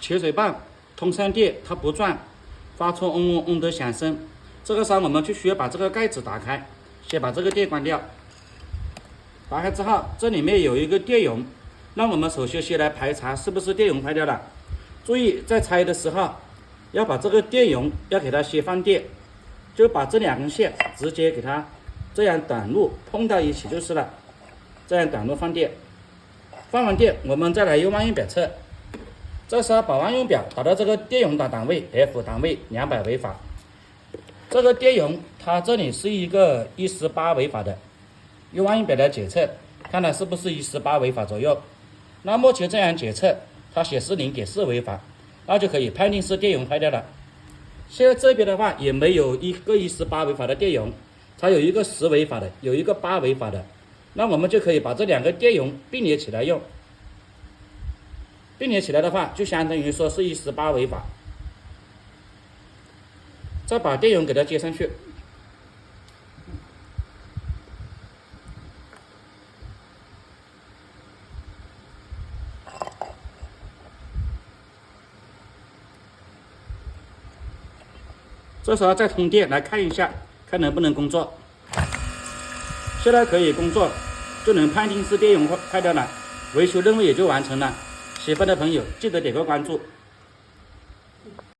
切水棒通上电，它不转，发出嗡嗡嗡的响声。这个时候我们就需要把这个盖子打开，先把这个电关掉。打开之后，这里面有一个电容，那我们首先先来排查是不是电容坏掉了。注意在拆的时候，要把这个电容要给它先放电，就把这两根线直接给它这样短路碰到一起就是了。这样短路放电，放完电我们再来用万用表测。这时候把万用表打到这个电容的档位 F 档位200为法。这个电容它这里是一个118为法的，用万用表来检测，看它是不是118为法左右。那目前这样检测，它显示0.4为法，那就可以判定是电容坏掉了。现在这边的话也没有一个118为法的电容，它有一个10为法的，有一个8为法的。那我们就可以把这两个电容并联起来用，并联起来的话，就相当于说是118为法。再把电容给它接上去，这时候再通电来看一下，看能不能工作。现在可以工作，就能判定是电容坏掉了，维修任务也就完成了。喜欢的朋友记得点个关注。